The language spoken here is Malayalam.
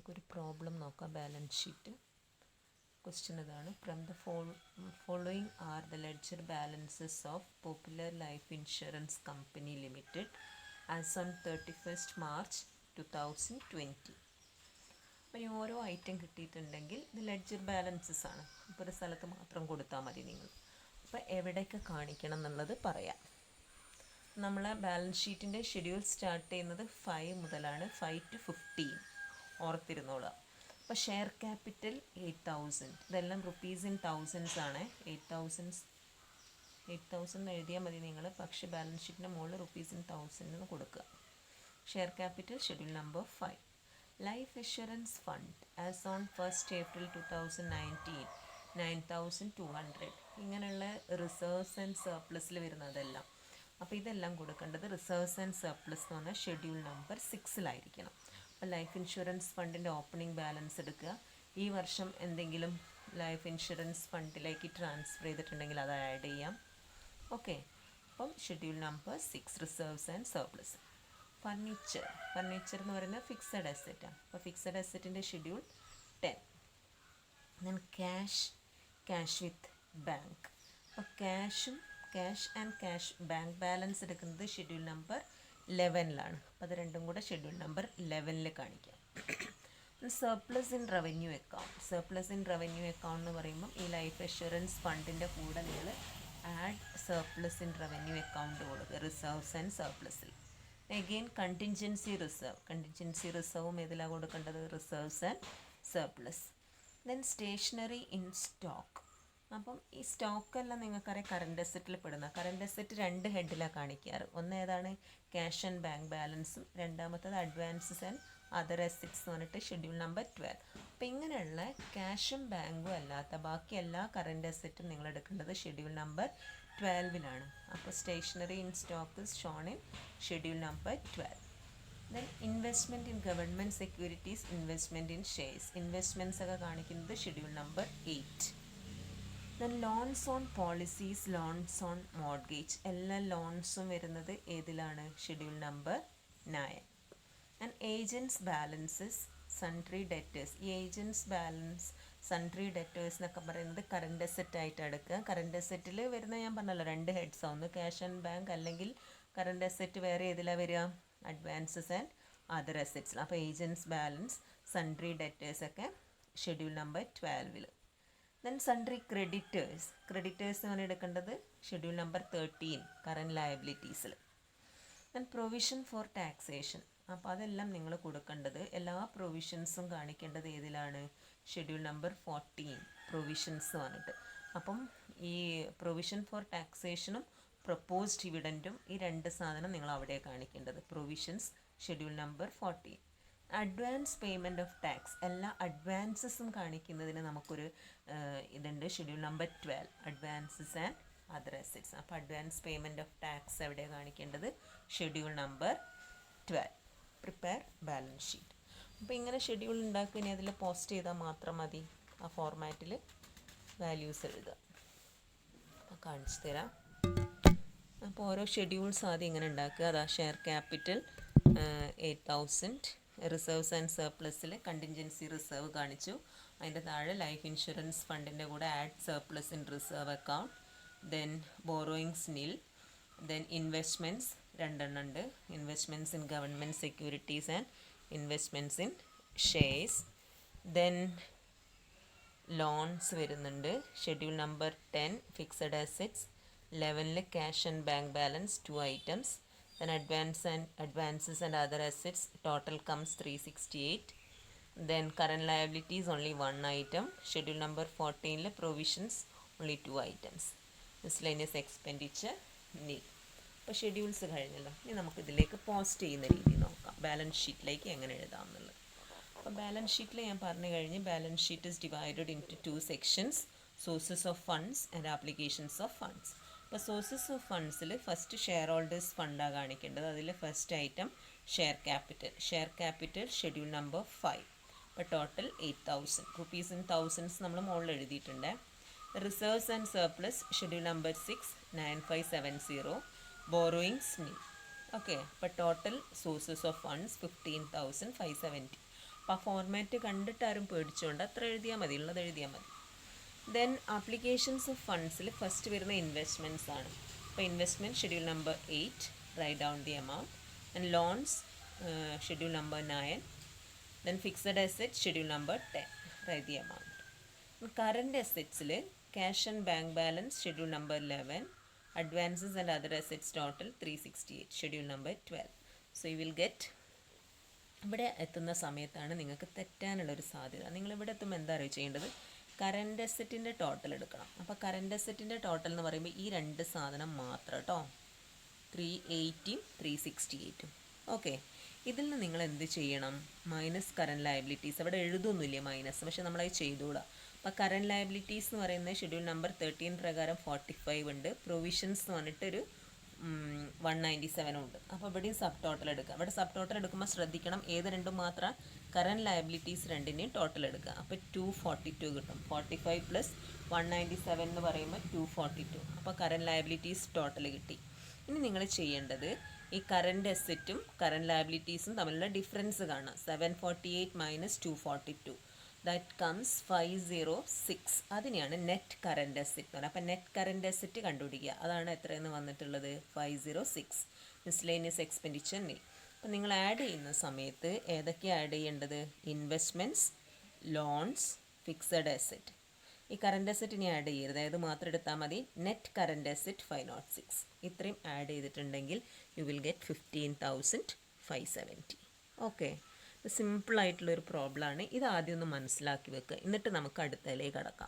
നമുക്കൊരു പ്രോബ്ലം നോക്കാം. ബാലൻസ് ഷീറ്റ് ക്വസ്റ്റ്യൻ ഇതാണ്. From the following are the ledger balances of popular life insurance company limited as on 31st March 2020. അപ്പോൾ ഈ ഓരോ ഐറ്റം കിട്ടിയിട്ടുണ്ടെങ്കിൽ ഇത് ലെഡ്ജർ ബാലൻസസ് ആണ്. ഇപ്പോൾ ഒരു സ്ഥലത്ത് മാത്രം കൊടുത്താൽ മതി നിങ്ങൾ. അപ്പോൾ എവിടെയൊക്കെ കാണിക്കണം എന്നുള്ളത് പറയാം. നമ്മളെ ബാലൻസ് ഷീറ്റിൻ്റെ ഷെഡ്യൂൾ സ്റ്റാർട്ട് ചെയ്യുന്നത് 5 മുതലാണ്, 5 to 15 ഓർത്തിരുന്നോളാം. അപ്പോൾ ഷെയർ ക്യാപിറ്റൽ 8,000, ഇതെല്ലാം റുപ്പീസ് ഇൻ തൗസൻഡ്സ് ആണ്. 8,000 എഴുതിയാൽ മതി നിങ്ങൾ, പക്ഷേ ബാലൻസ് ഷീറ്റിൻ്റെ മുകളിൽ റുപ്പീസ് ഇൻ തൗസൻഡ് എന്ന് കൊടുക്കുക. Share capital schedule number 5. Life insurance fund as on 1st April 2019 9,200. ഇങ്ങനെയുള്ള റിസർവ്സ് ആൻഡ് സർപ്ലസിൽ വരുന്നതെല്ലാം. അപ്പോൾ ഇതെല്ലാം കൊടുക്കേണ്ടത് റിസർവ്സ് ആൻഡ് സർപ്ലസ് എന്ന് പറഞ്ഞാൽ ഷെഡ്യൂൾ നമ്പർ 6-ലായിരിക്കണം. അപ്പോൾ ലൈഫ് ഇൻഷുറൻസ് ഫണ്ടിൻ്റെ ഓപ്പണിംഗ് ബാലൻസ് എടുക്കുക. ഈ വർഷം എന്തെങ്കിലും ലൈഫ് ഇൻഷുറൻസ് ഫണ്ടിലേക്ക് ട്രാൻസ്ഫർ ചെയ്തിട്ടുണ്ടെങ്കിൽ അത് ആഡ് ചെയ്യാം. ഓക്കെ, അപ്പം schedule number 6 reserves and surplus. Furniture എന്ന് പറയുന്നത് ഫിക്സഡ് അസറ്റാണ്. അപ്പോൾ ഫിക്സഡ് അസറ്റിൻ്റെ schedule 10. Then cash with bank. അപ്പോൾ cash and cash bank balance എടുക്കുന്നത് ഷെഡ്യൂൾ നമ്പർ 11-ലാണ്. അപ്പോൾ അത് രണ്ടും കൂടെ ഷെഡ്യൂൾ നമ്പർ 11-ൽ കാണിക്കാം. സർപ്ലസ് ഇൻ റവന്യൂ അക്കൗണ്ട് എന്ന് പറയുമ്പം ഈ ലൈഫ് ഇൻഷുറൻസ് ഫണ്ടിൻ്റെ കൂടെ നിങ്ങൾ add surplus in revenue account കൊടുക്കുക റിസർവ്സ് ആൻഡ് സർപ്ലസിൽ. അഗെയിൻ കണ്ടിൻജൻസി റിസർവും ഏതിലാണ് കൊടുക്കേണ്ടത്? Reserves and surplus. Then stationery in stock. അപ്പം ഈ സ്റ്റോക്കെല്ലാം നിങ്ങൾക്കറിയാം കറണ്ട് അസറ്റിൽ പെടുന്ന. കറണ്ട് അസറ്റ് 2 ഹെഡിലാണ് കാണിക്കാറ്. ഒന്ന് ഏതാണ്? ക്യാഷ് ആൻഡ് ബാങ്ക് ബാലൻസും, രണ്ടാമത്തത് അഡ്വാൻസസ് ആൻഡ് അതർ അസറ്റ്സ് എന്ന് പറഞ്ഞിട്ട് ഷെഡ്യൂൾ നമ്പർ 12. അപ്പോൾ ഇങ്ങനെയുള്ള ക്യാഷും ബാങ്കും അല്ലാത്ത ബാക്കി എല്ലാ കറണ്ട് അസറ്റും നിങ്ങൾ എടുക്കേണ്ടത് ഷെഡ്യൂൾ നമ്പർ 12-ലാണ്. അപ്പോൾ stationery in stock is shown in schedule number 12. Then investment in government securities, investment in shares, investments ഒക്കെ കാണിക്കുന്നത് schedule number 8. Then loans on policies, loans on mortgage, എല്ലാ ലോൺസും വരുന്നത് ഏതിലാണ്? Schedule number 9. And agents balances, sundry debtors. ഈ ഏജൻറ്റ്സ് ബാലൻസ്, സൺട്രി ഡെറ്റേഴ്സ് എന്നൊക്കെ പറയുന്നത് കറണ്ട് അസറ്റ് ആയിട്ട് എടുക്കുക. കറണ്ട് അസറ്റിൽ വരുന്ന ഞാൻ പറഞ്ഞല്ലോ 2 ഹെഡ്സ്. ഒന്ന് ക്യാഷ് ആൻഡ് ബാങ്ക്, അല്ലെങ്കിൽ കറണ്ട് അസറ്റ് വേറെ ഏതിലാണ് വരിക? Advances and other assets. അപ്പോൾ ഏജൻറ്റ്സ് ബാലൻസ്, സൺട്രി ഡെറ്റേഴ്സ് ഒക്കെ ഷെഡ്യൂൾ നമ്പർ 12-ൽ. ദെൻ സൺട്രി ക്രെഡിറ്റേഴ്സ് എന്ന് പറഞ്ഞാൽ എടുക്കേണ്ടത് ഷെഡ്യൂൾ നമ്പർ 13 കറൻറ്റ് ലയബിലിറ്റീസിൽ. Then provision for taxation. അപ്പോൾ അതെല്ലാം നിങ്ങൾ കൊടുക്കേണ്ടത്, എല്ലാ പ്രൊവിഷൻസും കാണിക്കേണ്ടത് ഏതിലാണ്? ഷെഡ്യൂൾ നമ്പർ 14 പ്രൊവിഷൻസ് പറഞ്ഞിട്ട്. അപ്പം ഈ പ്രൊവിഷൻ ഫോർ ടാക്സേഷനും പ്രൊപ്പോസ്ഡ് ഡിവിഡൻറ്റും ഈ 2 സാധനം നിങ്ങൾ അവിടെ കാണിക്കേണ്ടത്. Provisions schedule number 14. Advance payment of tax, എല്ലാ അഡ്വാൻസസും കാണിക്കുന്നതിന് നമുക്കൊരു ഇതുണ്ട് schedule number 12 advances and other assets. അപ്പോൾ അഡ്വാൻസ് പേയ്മെൻറ്റ് ഓഫ് ടാക്സ് എവിടെ കാണിക്കേണ്ടത്? Schedule number 12. Prepare balance sheet. അപ്പോൾ ഇങ്ങനെ ഷെഡ്യൂൾ ഉണ്ടാക്കുക. ഇനി അതിൽ പോസ്റ്റ് ചെയ്താൽ മാത്രം മതി. ആ ഫോർമാറ്റിൽ വാല്യൂസ് എഴുതുക. അപ്പോൾ കാണിച്ചു തരാം. അപ്പോൾ ഓരോ ഷെഡ്യൂൾസ് ആദ്യം ഇങ്ങനെ ഉണ്ടാക്കുക. അതാ ഷെയർ ക്യാപിറ്റൽ 8,000, റിസർവ്സ് ആൻഡ് സർപ്ലസിൽ കണ്ടിൻജൻസി റിസർവ് കാണിച്ചു. അതിൻ്റെ താഴെ ലൈഫ് ഇൻഷുറൻസ് ഫണ്ടിൻ്റെ കൂടെ add surplus in reserve account. Then borrowings nil. Then investments 2 ഉണ്ട്. Investments in government securities and investments in shares. Then loans വരുന്നുണ്ട്. Schedule number 10 fixed assets. 11-ൽ cash and bank balance 2 items. Then advances and other assets total comes 368. Then current liabilities only 1 item. Schedule number 14 provisions only 2 items. Miscellaneous expenditure nil. അപ്പോൾ ഷെഡ്യൂൾസ് കഴിഞ്ഞല്ലോ. ഇനി നമുക്കിതിലേക്ക് പോസ്റ്റ് ചെയ്യുന്ന രീതി നോക്കാം. ബാലൻസ് ഷീറ്റിലേക്ക് എങ്ങനെ എഴുതാം എന്നുള്ളത്. അപ്പോൾ ബാലൻസ് ഷീറ്റിൽ ഞാൻ പറഞ്ഞു കഴിഞ്ഞ് balance sheet is divided into 2 sections: sources of funds and applications of funds. അപ്പോൾ സോഴ്സസ് ഓഫ് ഫണ്ട്സിൽ ഫസ്റ്റ് ഷെയർ ഹോൾഡേഴ്സ് ഫണ്ടാണ് കാണിക്കേണ്ടത്. അതിൽ first item share capital schedule number 5. അപ്പോൾ ടോട്ടൽ 8,000 റുപ്പീസ് ഇൻ തൗസൻഡ്സ് നമ്മൾ മുകളിൽ എഴുതിയിട്ടുണ്ട്. Reserves and surplus schedule number 6 9570. Borrowings നിൽ. ഓക്കെ, അപ്പോൾ ടോട്ടൽ സോഴ്സസ് ഓഫ് ഫണ്ട്സ് 15,570. അപ്പോൾ ആ ഫോർമാറ്റ് കണ്ടിട്ട് ആരും പേടിച്ചുകൊണ്ട് അത്ര എഴുതിയാൽ മതി, ഉള്ളത് എഴുതിയാൽ മതി. ദെൻ ആപ്ലിക്കേഷൻസ് ഓഫ് ഫണ്ട്സിൽ ഫസ്റ്റ് വരുന്ന ഇൻവെസ്റ്റ്മെൻറ്റ്സ് ആണ്. അപ്പോൾ investment schedule number 8, write down the amount. And loans schedule number 9. Then fixed asset schedule number 10, write the amount. Current അസെറ്റ്സിൽ cash and bank balance schedule number 11, advances and other assets total 368, schedule number 12. So you will get, ഇവിടെ എത്തുന്ന സമയത്താണ് നിങ്ങൾക്ക് തെറ്റാനുള്ളൊരു സാധ്യത. നിങ്ങളിവിടെ എത്തുമ്പോൾ എന്താ അറിയുക ചെയ്യേണ്ടത്, കറൻറ്റ് അസെറ്റിൻ്റെ ടോട്ടൽ എടുക്കണം. അപ്പോൾ കറൻറ്റ് അസെറ്റിൻ്റെ ടോട്ടൽ എന്ന് പറയുമ്പോൾ ഈ രണ്ട് സാധനം മാത്രം കേട്ടോ, 380 368. ഓക്കെ, ഇതിൽ നിന്ന് നിങ്ങൾ എന്ത് ചെയ്യണം, മൈനസ് കറൻറ്റ് ലയബിലിറ്റീസ്. അവിടെ എഴുതൊന്നുമില്ല മൈനസ്, പക്ഷെ നമ്മളത് ചെയ്തുകൂടാ. അപ്പോൾ കറൻറ്റ് ലയബിലിറ്റീസ് എന്ന് പറയുന്നത് ഷെഡ്യൂൾ നമ്പർ 13 പ്രകാരം 45 ഉണ്ട്. പ്രൊവിഷൻസ് എന്ന് പറഞ്ഞിട്ടൊരു 197 ഉണ്ട്. അപ്പോൾ ഇവിടെയും സബ് ടോട്ടൽ എടുക്കുക. ഇവിടെ സബ് ടോട്ടൽ എടുക്കുമ്പോൾ ശ്രദ്ധിക്കണം, ഏത് രണ്ടും മാത്രം കറൻറ്റ് ലയബിലിറ്റീസ് രണ്ടിനെയും ടോട്ടൽ എടുക്കുക. അപ്പോൾ 242 കിട്ടും. 45 പ്ലസ് 197 എന്ന് പറയുമ്പോൾ 242. അപ്പോൾ കറൻറ്റ് ലയബിലിറ്റീസ് ടോട്ടൽ കിട്ടി. ഇനി നിങ്ങൾ ചെയ്യേണ്ടത് ഈ കറൻറ്റ് അസെറ്റും കറൻറ്റ് ലയബിലിറ്റീസും തമ്മിലുള്ള ഡിഫറൻസ് കാണാം. 748 മൈനസ് 242, ദാറ്റ് കംസ് 506. അതിനെയാണ് നെറ്റ് കറൻറ്റ് അസെറ്റ് എന്ന് പറയുന്നത്. അപ്പോൾ നെറ്റ് കറൻറ്റ് അസെറ്റ് കണ്ടുപിടിക്കുക. അതാണ് എത്രയെന്ന് വന്നിട്ടുള്ളത്, 506. മിസ്ലേനിയസ് എക്സ്പെൻഡിച്ചർ നിൽ. അപ്പോൾ നിങ്ങൾ ആഡ് ചെയ്യുന്ന സമയത്ത് ഏതൊക്കെയാണ് ആഡ് ചെയ്യേണ്ടത്, ഇൻവെസ്റ്റ്മെൻറ്റ്സ്, ലോൺസ്, ഫിക്സഡ് അസെറ്റ്. ഈ കറൻറ്റ് അസെറ്റ് ഇനി ആഡ് ചെയ്യരുത്, അതായത് മാത്രം എടുത്താൽ മതി. Net current asset 506. ഇത്രയും ആഡ് ചെയ്തിട്ടുണ്ടെങ്കിൽ യു വിൽ ഗെറ്റ് 15,570. ഓക്കെ, സിമ്പിളായിട്ടുള്ളൊരു പ്രോബ്ലമാണ്. ഇത് ആദ്യം ഒന്ന് മനസ്സിലാക്കി വെക്കുക, എന്നിട്ട് നമുക്ക് അടുത്തതിലേക്ക് കടക്കാം.